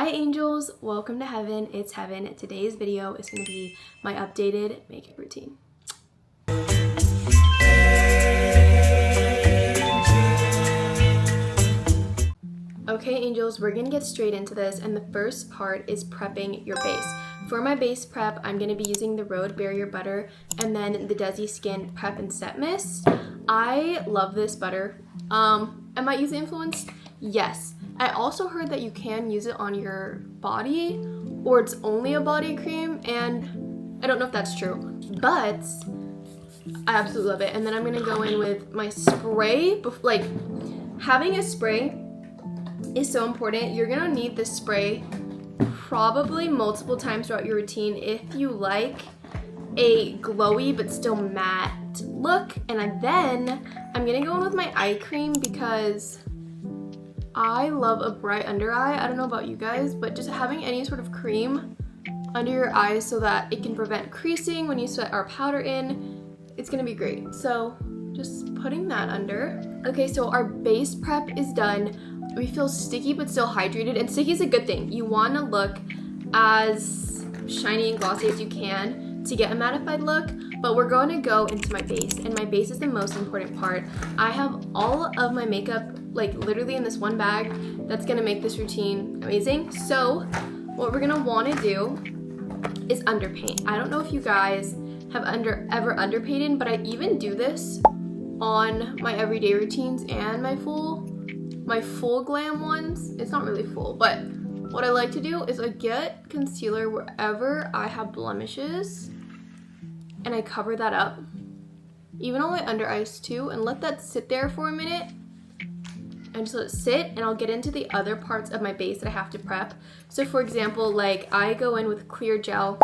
Hi angels, welcome to heaven. It's heaven. Today's video is going to be my updated makeup routine. Okay angels, we're gonna get straight into this, and the first part is prepping your base. For my base prep, I'm gonna be using the Road Barrier Butter and then the Desi Skin Prep and Set Mist. I love this butter. Am I using influenced? Yes. I also heard that you can use it on your body, or it's only a body cream, and I don't know if that's true, but I absolutely love it. And then I'm gonna go in with my spray. Like, having a spray is so important. You're gonna need this spray probably multiple times throughout your routine if you like a glowy but still matte look. And then I'm gonna go in with my eye cream because I love a bright under eye. I don't know about you guys, but just having any sort of cream under your eyes so that it can prevent creasing when you set our powder in, it's gonna be great. So just putting that under. Okay, so our base prep is done. We feel sticky but still hydrated, and sticky is a good thing. You want to look as shiny and glossy as you can to get a mattified look, but we're going to go into my base, and my base is the most important part. I have all of my makeup like literally in this one bag that's going to make this routine amazing. So what we're going to want to do is underpaint. I don't know if you guys have ever underpainted, but I even do this on my everyday routines and my full glam ones. It's not really full, but what I like to do is I get concealer wherever I have blemishes and I cover that up, even on my under eyes too, and let that sit there for a minute and just let it sit, and I'll get into the other parts of my base that I have to prep. So for example, like I go in with clear gel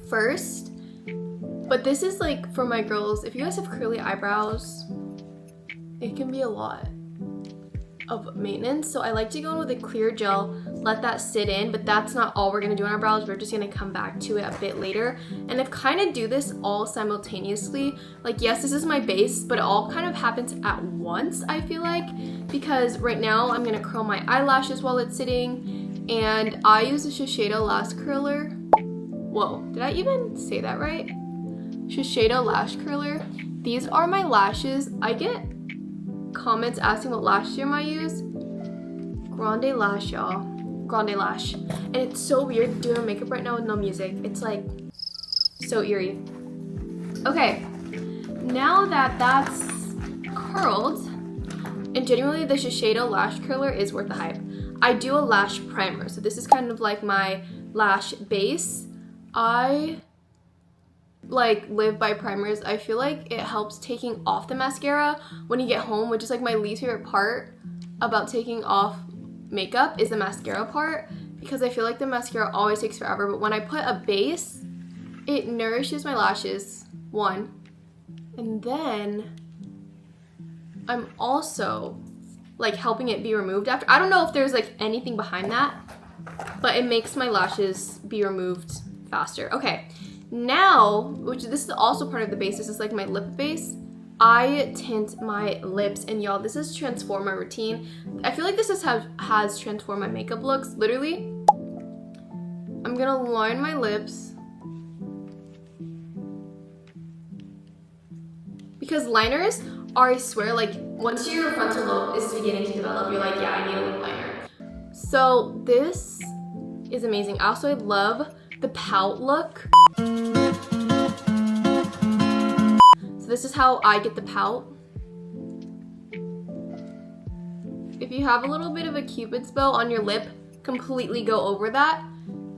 first, but this is like for my girls, if you guys have curly eyebrows, it can be a lot of maintenance. So I like to go in with a clear gel, let that sit in, but that's not all we're gonna do on our brows. We're just gonna come back to it a bit later. And I kind of do this all simultaneously. Like, yes, this is my base, but it all kind of happens at once, I feel like, because right now I'm gonna curl my eyelashes while it's sitting, and I use the Shiseido Lash Curler. Whoa, did I even say that right? Shiseido Lash Curler. These are my lashes. I get comments asking what lash serum I use. Grande Lash, y'all. Grande Lash. And it's so weird doing makeup right now with no music. It's like so eerie. Okay, now that that's curled, and genuinely the Shiseido Lash Curler is worth the hype. I do a lash primer, so this is kind of like my lash base. I like live by primers. I feel like it helps taking off the mascara when you get home, which is like my least favorite part about taking off makeup is the mascara part, because I feel like the mascara always takes forever. But when I put a base, it nourishes my lashes, one, and then I'm also like helping it be removed after. I don't know if there's like anything behind that, but it makes my lashes be removed faster. Okay, now, which this is also part of the base, this is like my lip base, I tint my lips, and y'all, this has transformed my routine. I feel like this has transformed my makeup looks, literally. I'm gonna line my lips, because liners are, I swear, like once your frontal lobe is beginning to develop, you're like, yeah, I need a lip liner. So this is amazing. Also, I love the pout look. So this is how I get the pout. If you have a little bit of a cupid's bow on your lip, completely go over that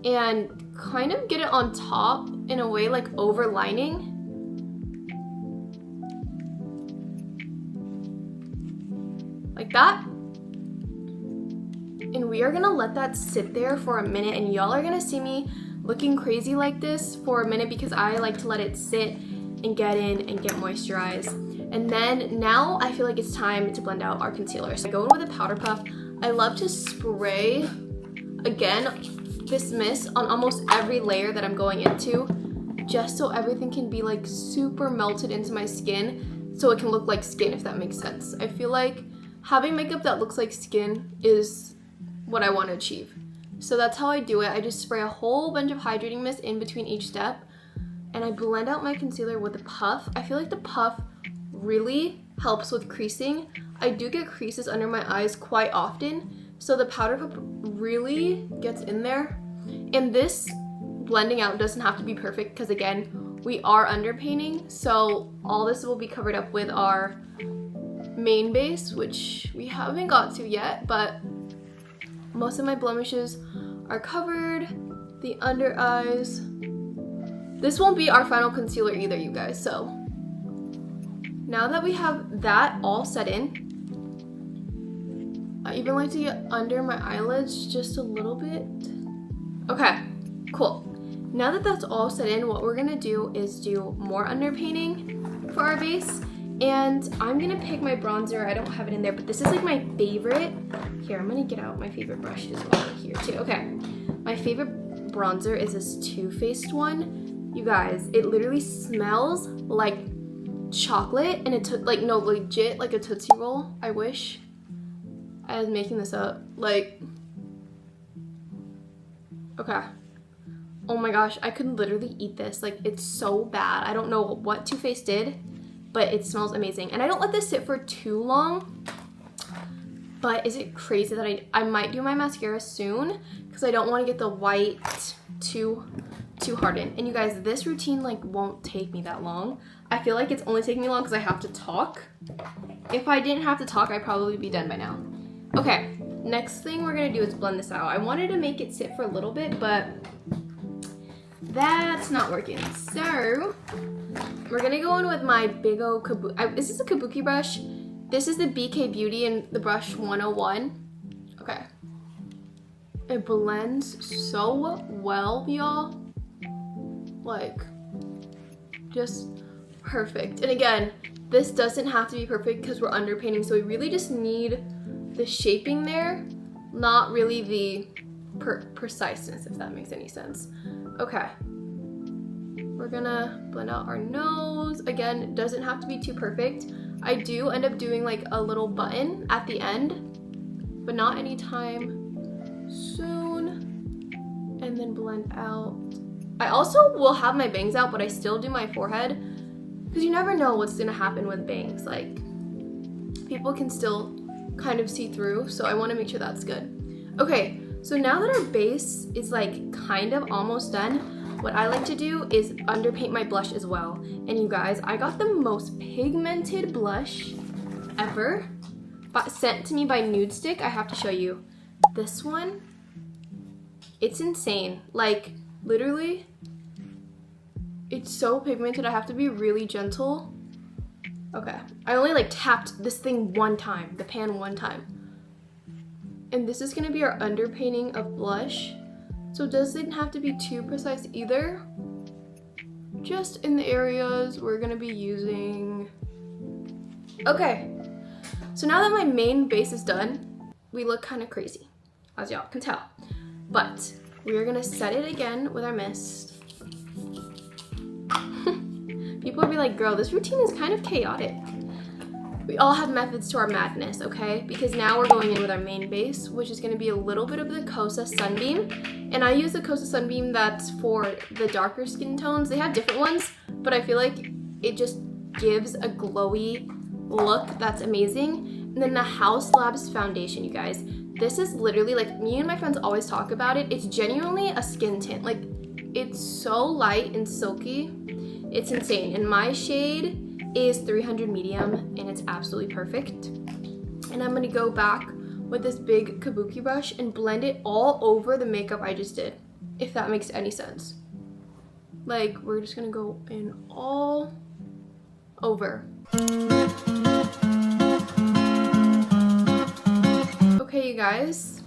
and kind of get it on top in a way like overlining. Like that. And we are gonna let that sit there for a minute, and y'all are gonna see me looking crazy like this for a minute because I like to let it sit and get in and get moisturized. And then now I feel like it's time to blend out our concealer. So I go in with a powder puff. I love to spray, again, this mist on almost every layer that I'm going into, just so everything can be like super melted into my skin, so it can look like skin, if that makes sense. I feel like having makeup that looks like skin is what I want to achieve. So that's how I do it. I just spray a whole bunch of hydrating mist in between each step, and I blend out my concealer with the puff. I feel like the puff really helps with creasing. I do get creases under my eyes quite often, so the powder puff really gets in there. And this blending out doesn't have to be perfect because, again, we are underpainting, so all this will be covered up with our main base, which we haven't got to yet, but most of my blemishes are covered. The under eyes. This won't be our final concealer either, you guys, so now that we have that all set in, I even like to get under my eyelids just a little bit. Okay, cool. Now that that's all set in, what we're gonna do is do more underpainting for our base. And I'm gonna pick my bronzer. I don't have it in there, but this is like my favorite. Here, I'm gonna get out my favorite brush as well here too. Okay, my favorite bronzer is this Too Faced one. You guys, it literally smells like chocolate, and it's like, no, legit, like a Tootsie Roll. I wish I was making this up. Like, okay. Oh my gosh, I could literally eat this. Like, it's so bad. I don't know what Too Faced did, but it smells amazing. And I don't let this sit for too long. But is it crazy that I might do my mascara soon, because I don't want to get the white too hardened. And you guys, this routine like won't take me that long. I feel like it's only taking me long because I have to talk. If I didn't have to talk, I'd probably be done by now. Okay, next thing we're gonna do is blend this out. I wanted to make it sit for a little bit, but that's not working. So we're gonna go in with my big old kabuki. Is this a kabuki brush? This is the BK Beauty and the brush 101. Okay. It blends so well, y'all. Like, just perfect. And again, this doesn't have to be perfect because we're underpainting, so we really just need the shaping there, not really the preciseness, if that makes any sense. Okay. We're gonna blend out our nose. Again, it doesn't have to be too perfect. I do end up doing like a little button at the end, but not anytime soon. And then blend out. I also will have my bangs out, but I still do my forehead because you never know what's gonna happen with bangs. Like, people can still kind of see through, so I want to make sure that's good. Okay, so now that our base is like kind of almost done, what I like to do is underpaint my blush as well. And you guys, I got the most pigmented blush ever, sent to me by Nude Stick. I have to show you this one. It's insane. Like, literally, it's so pigmented. I have to be really gentle. Okay, I only like tapped this thing one time, the pan one time. And this is gonna be our underpainting of blush. So it doesn't have to be too precise either. Just in the areas we're gonna be using. Okay, so now that my main base is done, we look kind of crazy, as y'all can tell. But we are gonna set it again with our mist. People will be like, girl, this routine is kind of chaotic. We all have methods to our madness, okay? Because now we're going in with our main base, which is gonna be a little bit of the Kosa Sunbeam. And I use the Kosa Sunbeam that's for the darker skin tones. They have different ones, but I feel like it just gives a glowy look that's amazing. And then the House Labs foundation, you guys. This is literally, like, me and my friends always talk about it. It's genuinely a skin tint. Like, it's so light and silky. It's insane. And my shade is 300 medium, and it's absolutely perfect. And I'm gonna go back with this big kabuki brush and blend it all over the makeup I just did, if that makes any sense. Like, we're just gonna go in all over. Okay, you guys,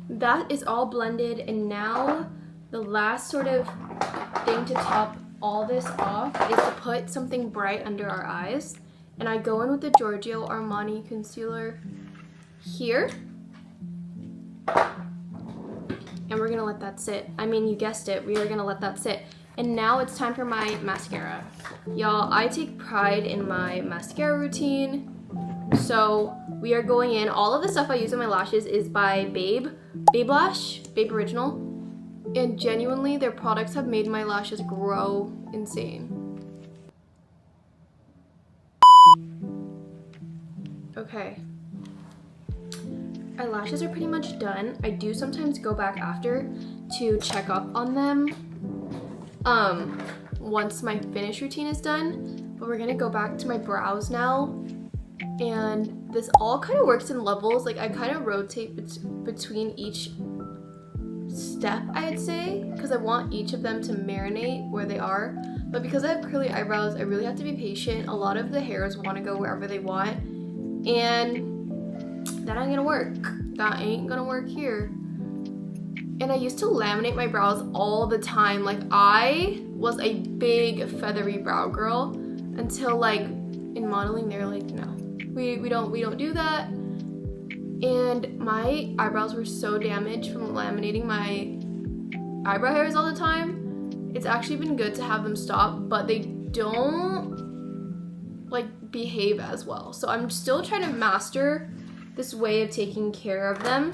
that is all blended, and now the last sort of thing to top all this off is to put something bright under our eyes. And I go in with the Giorgio Armani concealer here. And we're gonna let that sit. I mean, you guessed it, we are gonna let that sit. And now it's time for my mascara. Y'all, I take pride in my mascara routine. So we are going in. All of the stuff I use on my lashes is by Babe Lash, Babe Original. And genuinely, their products have made my lashes grow insane. Okay. Our lashes are pretty much done. I do sometimes go back after to check up on them once my finish routine is done. But we're gonna go back to my brows now. And this all kind of works in levels. Like I kind of rotate between each step, I'd say, because I want each of them to marinate where they are. But because I have curly eyebrows, I really have to be patient. A lot of the hairs want to go wherever they want, and that ain't gonna work. That ain't gonna work here. And I used to laminate my brows all the time. Like I was a big feathery brow girl until like in modeling they're like, no, we don't do that. And my eyebrows were so damaged from laminating my eyebrow hairs all the time. It's actually been good to have them stop, but they don't like behave as well. So I'm still trying to master this way of taking care of them,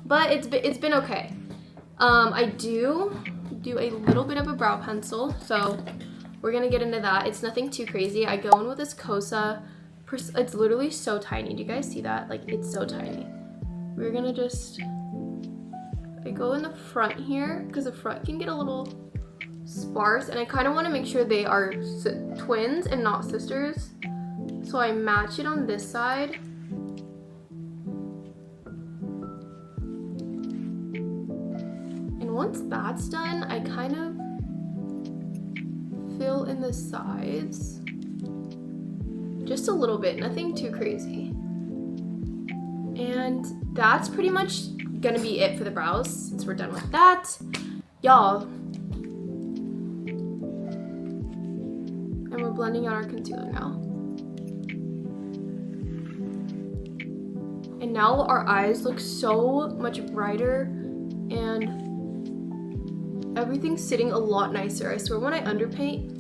but it's been okay. I do a little bit of a brow pencil, so we're gonna get into that. It's nothing too crazy. I go in with this Kosa. It's literally so tiny. Do you guys see that? Like it's so tiny. We're gonna just, I go in the front here because the front can get a little sparse, and I kind of want to make sure they are twins and not sisters. So I match it on this side. And once that's done, I kind of fill in the sides. Just a little bit, nothing too crazy. And that's pretty much gonna be it for the brows since we're done with that. Y'all. And we're blending out our concealer now. And now our eyes look so much brighter and everything's sitting a lot nicer. I swear when I underpaint,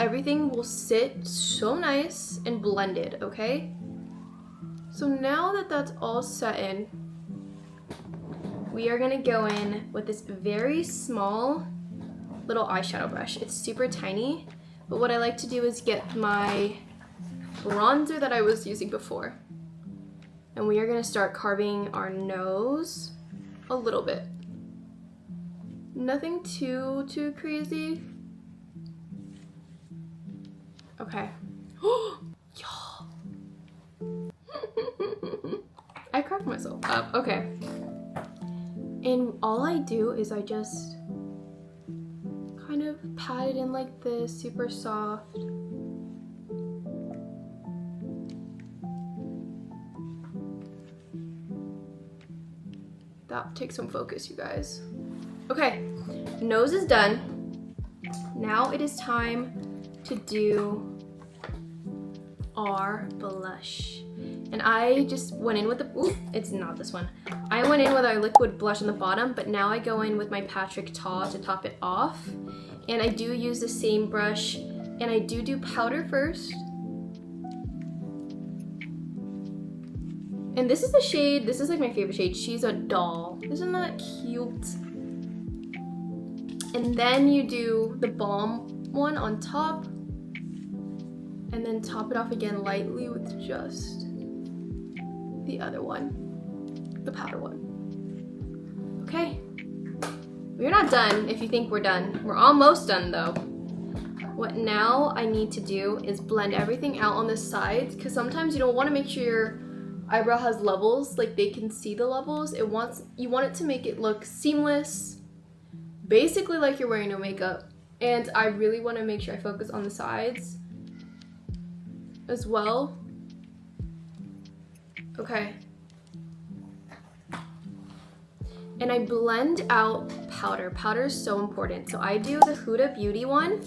everything will sit so nice and blended, okay? So now that that's all set in, we are gonna go in with this very small little eyeshadow brush. It's super tiny, but what I like to do is get my bronzer that I was using before. And we are gonna start carving our nose a little bit. Nothing too crazy. Okay. Y'all. I cracked myself up. Okay. And all I do is I just kind of pat it in like this, super soft. That takes some focus, you guys. Okay, nose is done. Now it is time to do our blush. And I just went in with the, ooh, it's not this one. I went in with our liquid blush on the bottom, but now I go in with my Patrick Ta to top it off. And I do use the same brush, and I do powder first. And this is the shade, this is like my favorite shade. She's a doll. Isn't that cute? And then you do the balm one on top, and then top it off again lightly with just the other one, the powder one. Okay, we're not done if you think we're done. We're almost done though. What now I need to do is blend everything out on the sides, because sometimes you don't want to make sure your eyebrow has levels, like they can see the levels. You want it to make it look seamless, basically like you're wearing no makeup. And I really want to make sure I focus on the sides as well. Okay. And I blend out powder. Powder is so important. So I do the Huda Beauty one.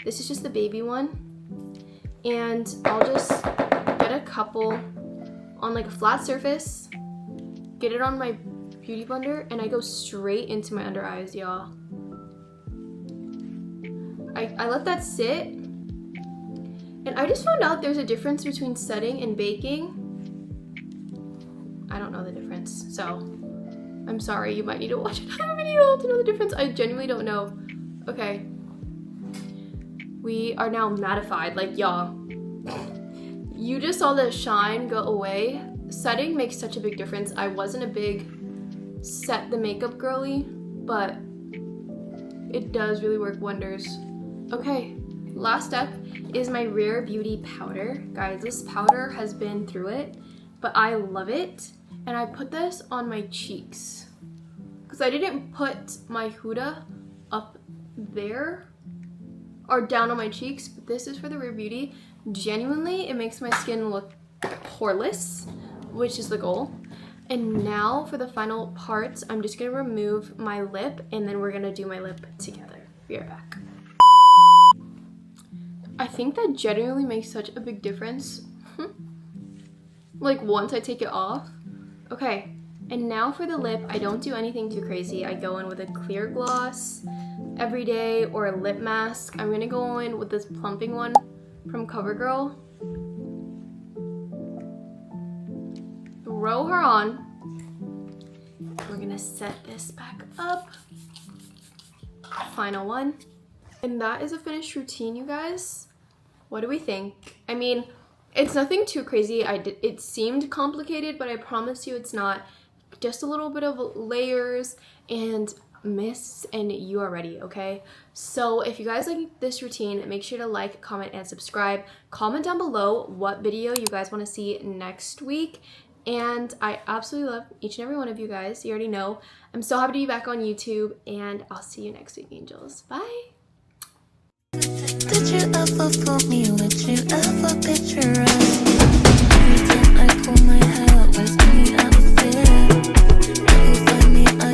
This is just the baby one. And I'll just get a couple on like a flat surface, get it on my beauty blender, and I go straight into my under eyes, y'all. I let that sit, and And I just found out there's a difference between setting and baking. I don't know the difference, so I'm sorry, you might need to watch another video to know the difference. I genuinely don't know. Okay. We are now mattified, like y'all. You just saw the shine go away. Setting makes such a big difference. I wasn't a big set the makeup girly, but it does really work wonders. Okay, last step is my Rare Beauty powder. Guys, this powder has been through it, but I love it. And I put this on my cheeks because I didn't put my Huda up there or down on my cheeks, but this is for the Rare Beauty. Genuinely, it makes my skin look poreless, which is the goal. And now for the final parts, I'm just gonna remove my lip and then we're gonna do my lip together. Be right back. I think that genuinely makes such a big difference. Like once I take it off. Okay, and now for the lip, I don't do anything too crazy. I go in with a clear gloss every day or a lip mask. I'm gonna go in with this plumping one from CoverGirl. Throw her on. We're gonna set this back up. Final one. And that is a finished routine, you guys. What do we think? I mean, it's nothing too crazy. It seemed complicated, but I promise you it's not. Just a little bit of layers and mists and you are ready, okay? So if you guys like this routine, make sure to like, comment, and subscribe. Comment down below what video you guys want to see next week. And I absolutely love each and every one of you guys. You already know. I'm so happy to be back on YouTube, and I'll see you next week, angels. Bye! Did you ever fool me? Would you ever picture us? Every time I pull my hair, was me out of fear. You find me, I